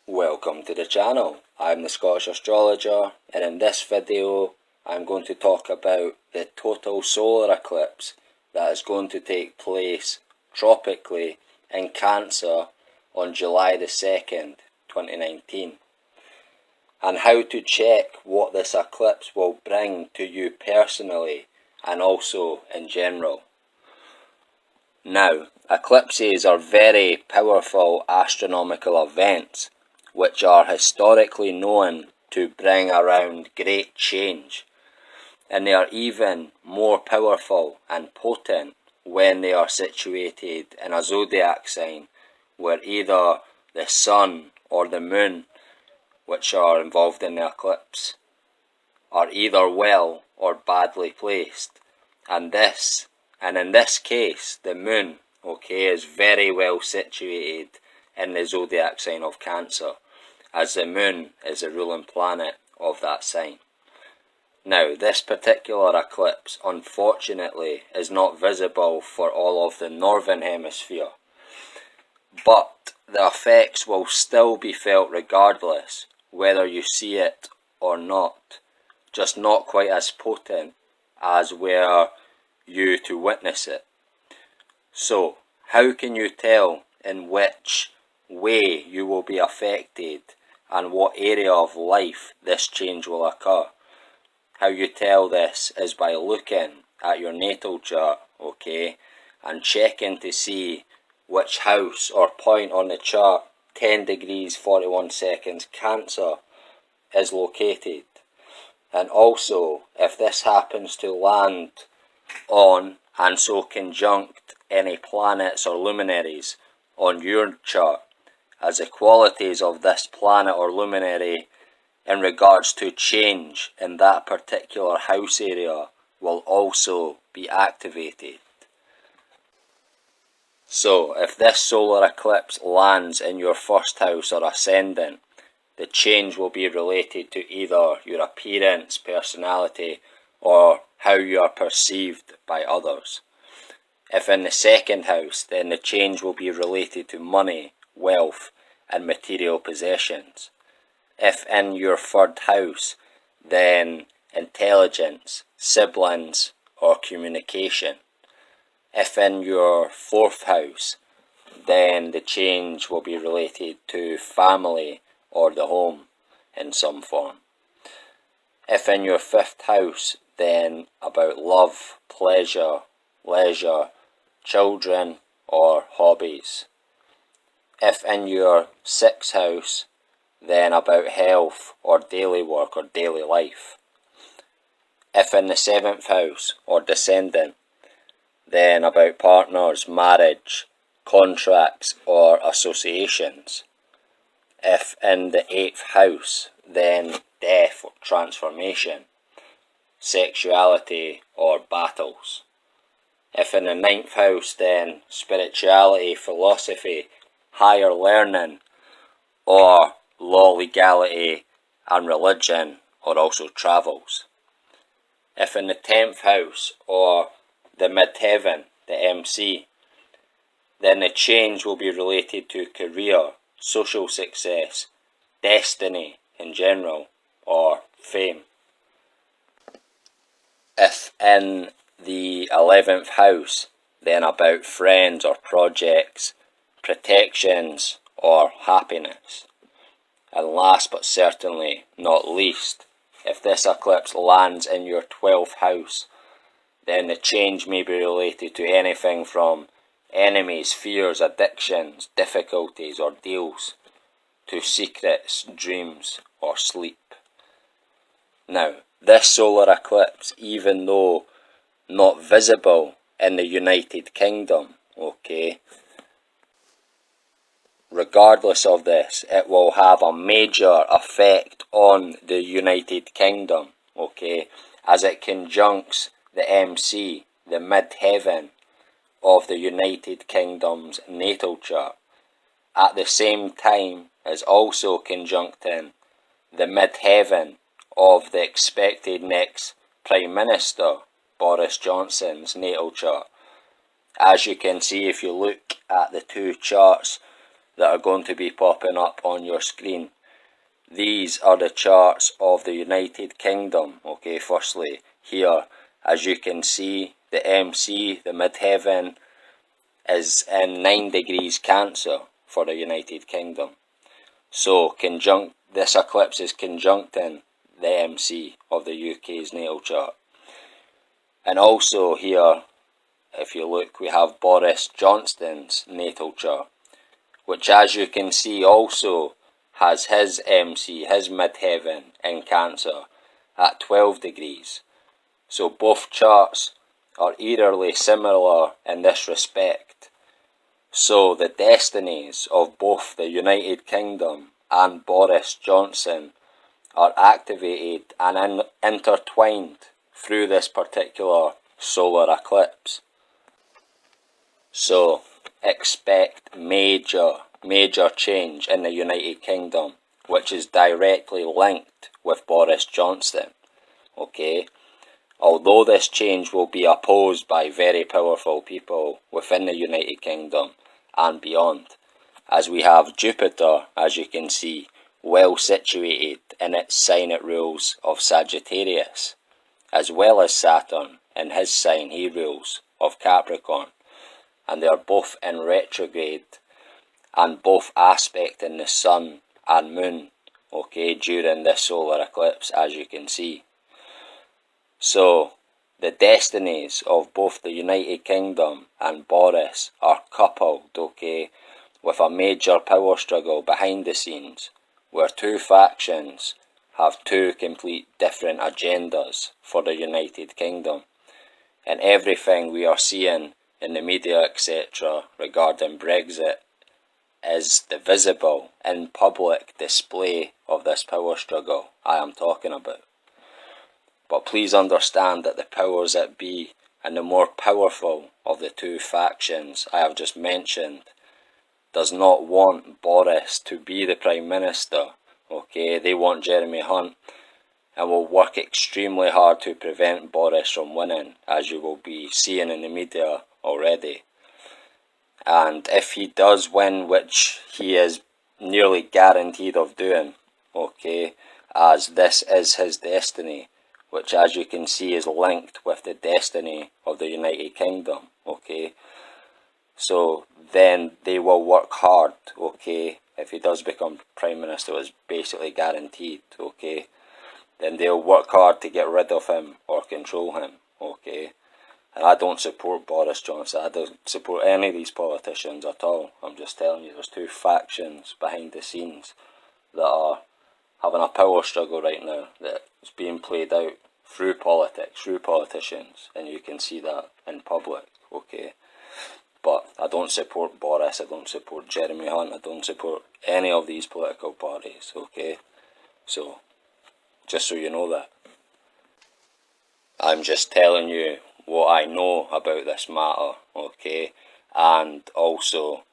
Welcome to the channel. I'm the Scottish Astrologer, and in this video I'm going to talk about the total solar eclipse that is going to take place tropically in Cancer on July the 2nd, 2019, and how to check what this eclipse will bring to you personally and also in general. Now, eclipses are very powerful astronomical events which are historically known to bring around great change, and they are even more powerful and potent when they are situated in a zodiac sign where either the sun or the moon, which are involved in the eclipse, are either well or badly placed. And in this case, the moon, is very well situated in the zodiac sign of Cancer, as the moon is the ruling planet of that sign. Now, this particular eclipse, unfortunately, is not visible for all of the northern hemisphere, but the effects will still be felt regardless, whether you see it or not, just not quite as potent as were you to witness it. So, how can you tell in which way you will be affected and what area of life this change will occur? How you tell this is by looking at your natal chart, and checking to see which house or point on the chart 10 degrees 41 seconds Cancer is located. And also, if this happens to land on and so conjunct any planets or luminaries on your chart, as the qualities of this planet or luminary in regards to change in that particular house area will also be activated. So, if this solar eclipse lands in your first house or ascendant, the change will be related to either your appearance, personality, or how you are perceived by others. If in the second house, then the change will be related to money, wealth, and material possessions. If in your third house, then intelligence, siblings, or communication. If in your fourth house, then the change will be related to family or the home in some form. If in your fifth house, then about love, pleasure, leisure, children, or hobbies. If in your sixth house, then about health or daily work or daily life. If in the seventh house or descendant, then about partners, marriage, contracts, or associations. If in the eighth house, then death or transformation, sexuality, or battles. If in the ninth house, then spirituality, philosophy, higher learning, or law, legality, and religion, or also travels. If in the 10th house, or the midheaven, the MC, then the change will be related to career, social success, destiny in general, or fame. If in the 11th house, then about friends or projects, protections, or happiness. And last but certainly not least, if this eclipse lands in your 12th house, then the change may be related to anything from enemies, fears, addictions, difficulties, or deals, to secrets, dreams, or sleep. Now, this solar eclipse, even though not visible in the United Kingdom, regardless of this, it will have a major effect on the United Kingdom, as it conjuncts the MC, the midheaven of the United Kingdom's natal chart, at the same time as also conjuncting the midheaven of the expected next Prime Minister, Boris Johnson's natal chart. As you can see if you look at the two charts that are going to be popping up on your screen. These are the charts of the United Kingdom. Okay, firstly, here, as you can see, the MC, the midheaven, is in 9 degrees Cancer for the United Kingdom. So, this eclipse is conjuncting the MC of the UK's natal chart. And also here, if you look, we have Boris Johnson's natal chart, which, as you can see, also has his MC, his midheaven, in Cancer at 12 degrees. So both charts are eerily similar in this respect. So the destinies of both the United Kingdom and Boris Johnson are activated and intertwined through this particular solar eclipse. So expect major change in the United Kingdom, which is directly linked with Boris Johnson. Okay, although this change will be opposed by very powerful people within the United Kingdom and beyond, as we have Jupiter, as you can see, well situated in its sign it rules of Sagittarius, as well as Saturn in his sign he rules of Capricorn, and they are both in retrograde and both aspecting the Sun and Moon, okay, during this solar eclipse, as you can see. So the destinies of both the United Kingdom and Boris are coupled, okay, with a major power struggle behind the scenes, where two factions have two complete different agendas for the United Kingdom. And everything we are seeing in the media, etc., regarding Brexit is the visible in public display of this power struggle I am talking about. But please understand that the powers that be and the more powerful of the two factions I have just mentioned does not want Boris to be the Prime Minister. Okay, they want Jeremy Hunt and will work extremely hard to prevent Boris from winning, as you will be seeing in the media already. And if he does win, which he is nearly guaranteed of doing, okay, as this is his destiny, which, as you can see, is linked with the destiny of the United Kingdom, okay, so then they will work hard, okay, if he does become Prime Minister, it's basically guaranteed, okay, then they'll work hard to get rid of him or control him, okay. And I don't support Boris Johnson, I don't support any of these politicians at all. I'm just telling you, there's two factions behind the scenes that are having a power struggle right now that's being played out through politics, through politicians, and you can see that in public, okay. But I don't support Boris, I don't support Jeremy Hunt, I don't support any of these political parties, okay. So, just so you know that. I'm just telling you what I know about this matter, okay, and also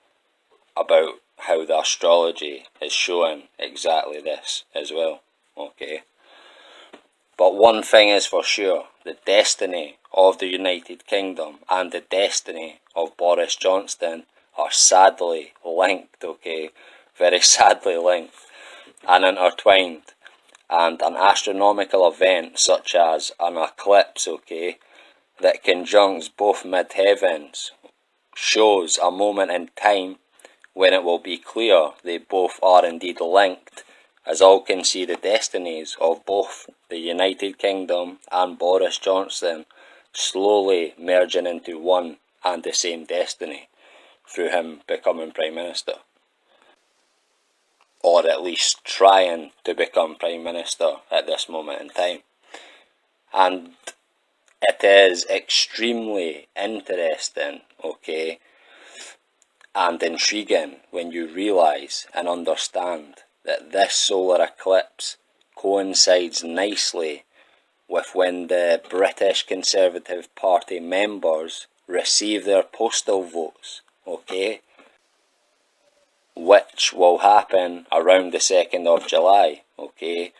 about how the astrology is showing exactly this as well, okay. But one thing is for sure, the destiny of the United Kingdom and the destiny of Boris Johnson are sadly linked, okay, very sadly linked and intertwined. And an astronomical event such as an eclipse, okay, that conjuncts both midheavens shows a moment in time when it will be clear they both are indeed linked, as all can see the destinies of both the United Kingdom and Boris Johnson slowly merging into one and the same destiny through him becoming Prime Minister. Or at least trying to become Prime Minister at this moment in time. And it is extremely interesting, okay, and intriguing when you realise and understand that this solar eclipse coincides nicely with when the British Conservative Party members receive their postal votes, okay, which will happen around the 2nd of July, okay,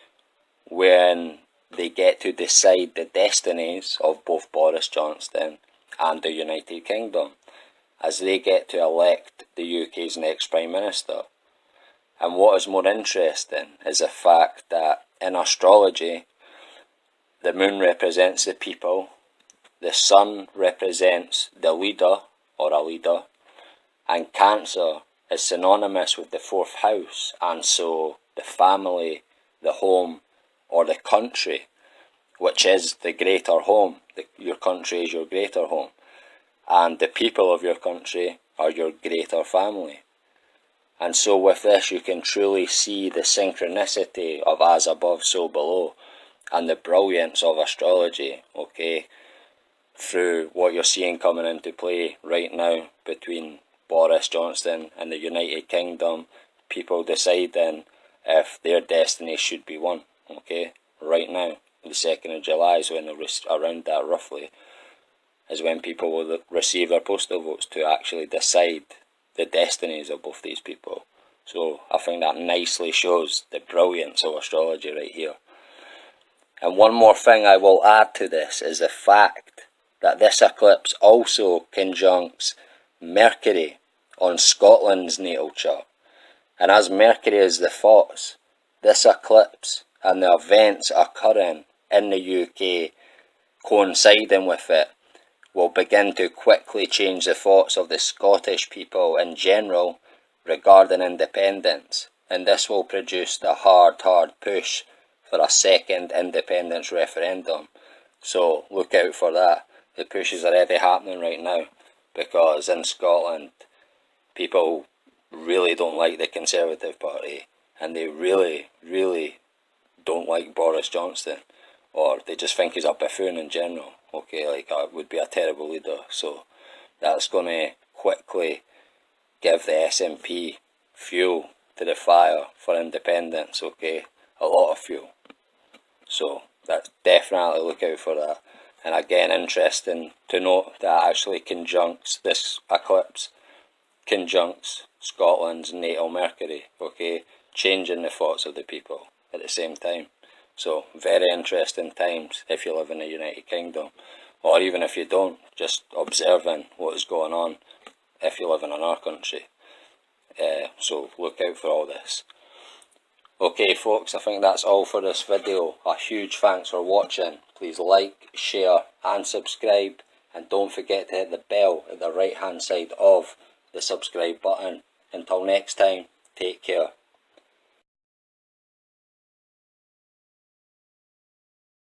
when they get to decide the destinies of both Boris Johnson and the United Kingdom. as they get to elect the UK's next Prime Minister. And what is more interesting is the fact that in astrology, the moon represents the people, the sun represents the leader or a leader, and Cancer is synonymous with the 4th house, and so the family, the home, or the country, which is the greater home. Your country is your greater home, and the people of your country are your greater family. And so with this you can truly see the synchronicity of as above, so below, and the brilliance of astrology, okay, through what you're seeing coming into play right now between Boris Johnson and the United Kingdom, people deciding if their destiny should be won, okay, right now, the 2nd of July is when around that roughly, is when people will receive their postal votes to actually decide the destinies of both these people. So I think that nicely shows the brilliance of astrology right here. And one more thing I will add to this is the fact that this eclipse also conjuncts Mercury on Scotland's natal chart. And as Mercury is the thoughts, this eclipse and the events occurring in the UK coinciding with it will begin to quickly change the thoughts of the Scottish people in general regarding independence, and this will produce the hard push for a second independence referendum. So look out for that. The push is already happening right now, because in Scotland people really don't like the Conservative Party, and they really don't like Boris Johnson, or they just think he's a buffoon in general. Okay, like would be a terrible leader. So that's going to quickly give the SNP fuel to the fire for independence, okay, a lot of fuel. So that's definitely look out for that. And again, interesting to note that actually conjuncts, this eclipse conjuncts Scotland's natal Mercury, okay, changing the thoughts of the people at the same time. So very interesting times if you live in the United Kingdom, or even if you don't, just observing what is going on if you live in our country. So look out for all this. Okay folks, I think that's all for this video. A huge thanks for watching. Please like, share and subscribe, and don't forget to hit the bell at the right hand side of the subscribe button. Until next time, take care.